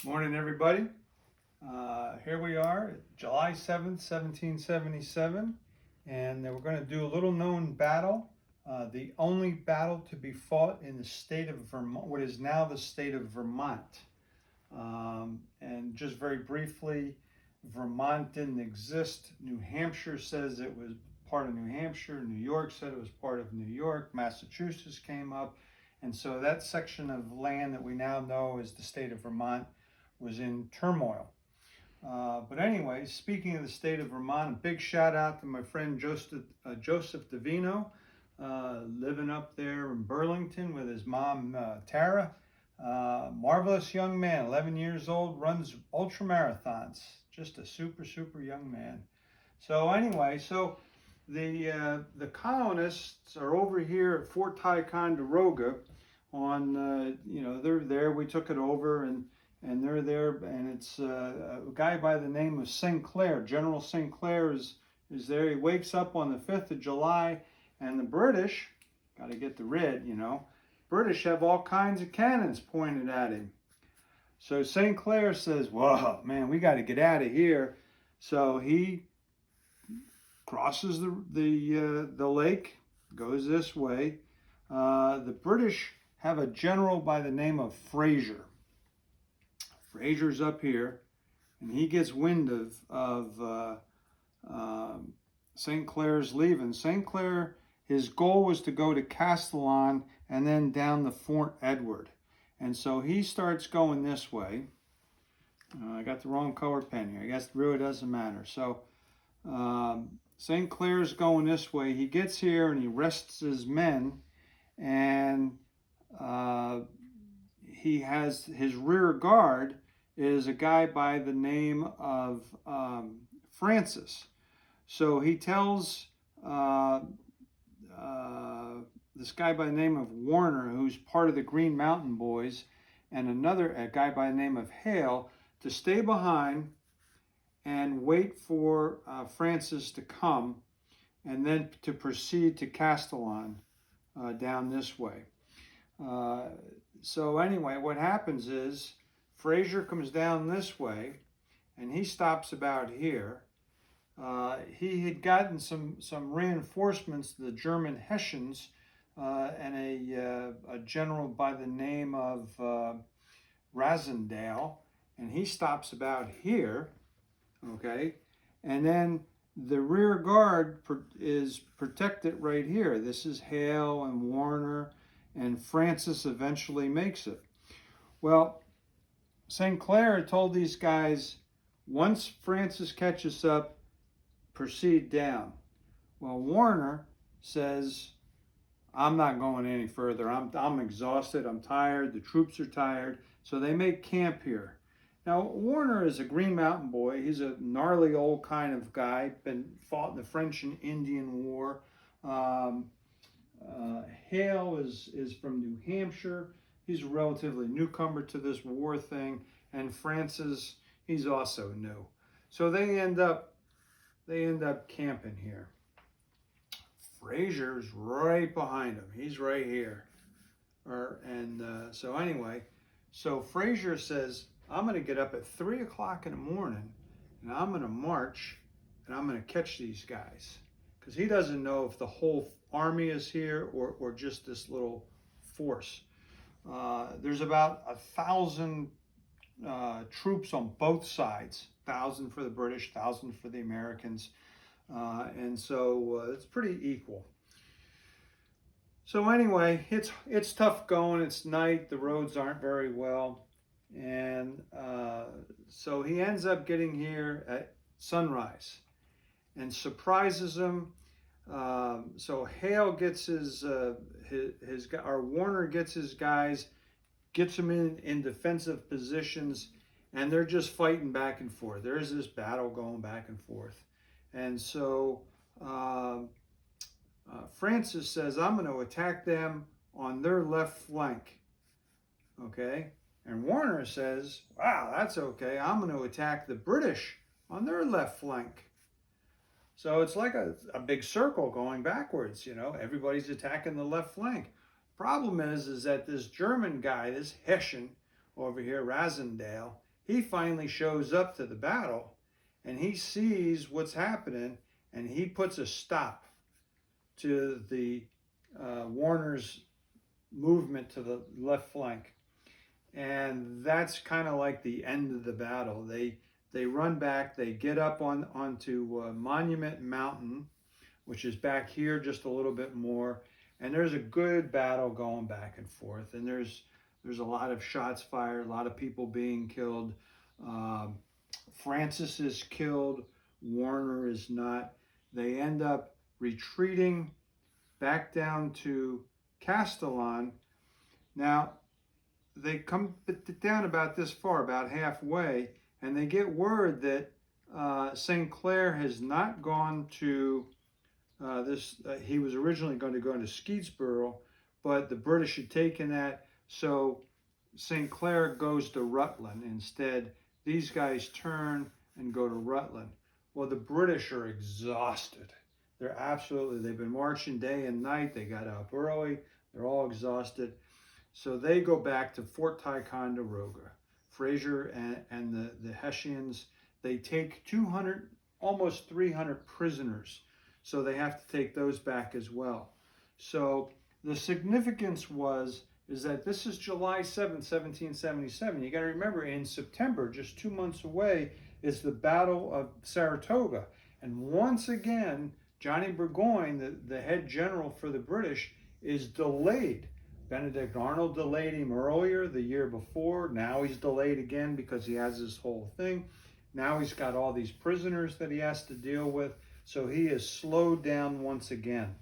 Morning, everybody. Here we are, July 7th, 1777, and we're going to do a little known battle, the only battle to be fought in the state of Vermont, what is now the state of Vermont. And just very briefly, Vermont didn't exist. New Hampshire says it was part of New Hampshire. New York said it was part of New York. Massachusetts came up. And so that section of land that we now know as the state of Vermont was in turmoil. But anyway, speaking of the state of Vermont, a big shout out to my friend Joseph Davino, living up there in Burlington with his mom, Tara. Marvelous young man, 11 years old, runs ultra marathons. Just a super, super young man. So anyway, the colonists are over here at Fort Ticonderoga on, they're there. We took it over and they're there, and it's a guy by the name of Sinclair. General Sinclair is there. He wakes up on the 5th of July, and the British, got to get the red, British have all kinds of cannons pointed at him. So Sinclair says, whoa, man, we got to get out of here. So he crosses the lake, goes this way. The British have a general by the name of Fraser. Fraser's up here, and he gets wind of St. Clair's leaving. St. Clair, his goal was to go to Castellon and then down to Fort Edward. And so he starts going this way. I got the wrong color pen here. I guess it really doesn't matter. So St. Clair's going this way. He gets here and he rests his men, and he has his rear guard is a guy by the name of Francis. So he tells this guy by the name of Warner, who's part of the Green Mountain Boys, and a guy by the name of Hale, to stay behind and wait for Francis to come, and then to proceed to Castellon down this way. So anyway, what happens is Fraser comes down this way, and he stops about here. He had gotten some reinforcements, the German Hessians, and a general by the name of Rasendale, and he stops about here, okay? And then the rear guard is protected right here. This is Hale and Warner, and Francis eventually makes it. Well, St. Clair told these guys, once Francis catches up, proceed down. Well, Warner says, I'm not going any further. I'm exhausted. I'm tired. The troops are tired. So they make camp here. Now, Warner is a Green Mountain Boy. He's a gnarly old kind of guy, fought in the French and Indian War. Hale is from New Hampshire. He's a relatively newcomer to this war thing. And Francis, he's also new. So they end up camping here. Fraser's right behind him. He's right here. So anyway, so Fraser says, I'm going to get up at 3 o'clock in the morning, and I'm going to march, and I'm going to catch these guys. Because he doesn't know if the whole army is here or just this little force. There's about 1,000 troops on both sides. 1,000 for the British, 1,000 for the Americans. And so it's pretty equal. So anyway, it's tough going. It's night. The roads aren't very well. And so he ends up getting here at sunrise and surprises them. So Hale gets Warner gets his guys, gets them in defensive positions, and they're just fighting back and forth. There's this battle going back and forth. And so Francis says, I'm going to attack them on their left flank. Okay? And Warner says, wow, that's okay. I'm going to attack the British on their left flank. So it's like a big circle going backwards, Everybody's attacking the left flank. Problem is that this German guy, this Hessian over here, Rasendale, he finally shows up to the battle, and he sees what's happening, and he puts a stop to the Warner's movement to the left flank. And that's kind of like the end of the battle. They run back, they get up onto Monument Mountain, which is back here just a little bit more, and there's a good battle going back and forth, and there's a lot of shots fired, a lot of people being killed. Francis is killed, Warner is not. They end up retreating back down to Castellon. Now, they come down about this far, about halfway, and they get word that St. Clair has not gone to he was originally going to go into Skeetsboro, but the British had taken that, so St. Clair goes to Rutland instead. These guys turn and go to Rutland. Well, the British are exhausted. They've been marching day and night. They got up early. They're all exhausted. So they go back to Fort Ticonderoga. Fraser and the Hessians, they take 200, almost 300 prisoners. So they have to take those back as well. So the significance is that this is July 7th, 1777. You got to remember, in September, just 2 months away, is the Battle of Saratoga. And once again, Johnny Burgoyne, the head general for the British, is delayed. Benedict Arnold delayed him earlier, the year before. Now he's delayed again because he has this whole thing. Now he's got all these prisoners that he has to deal with. So he is slowed down once again.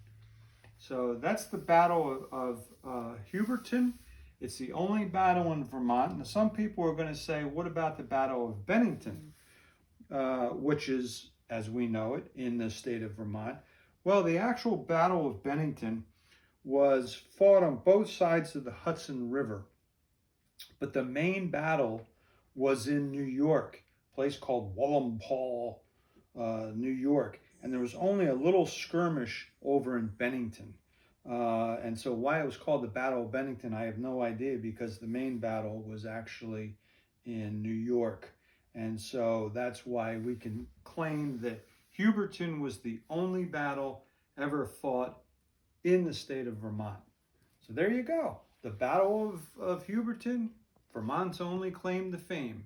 So that's the Battle of Huberton. It's the only battle in Vermont. Now, some people are going to say, what about the Battle of Bennington, which is, as we know it, in the state of Vermont? Well, the actual Battle of Bennington was fought on both sides of the Hudson River. But the main battle was in New York, a place called Wallenpall, New York. And there was only a little skirmish over in Bennington. And so why it was called the Battle of Bennington, I have no idea, because the main battle was actually in New York. And so that's why we can claim that Huberton was the only battle ever fought in the state of Vermont. So there you go. The Battle of Huberton, Vermont's only claim to fame.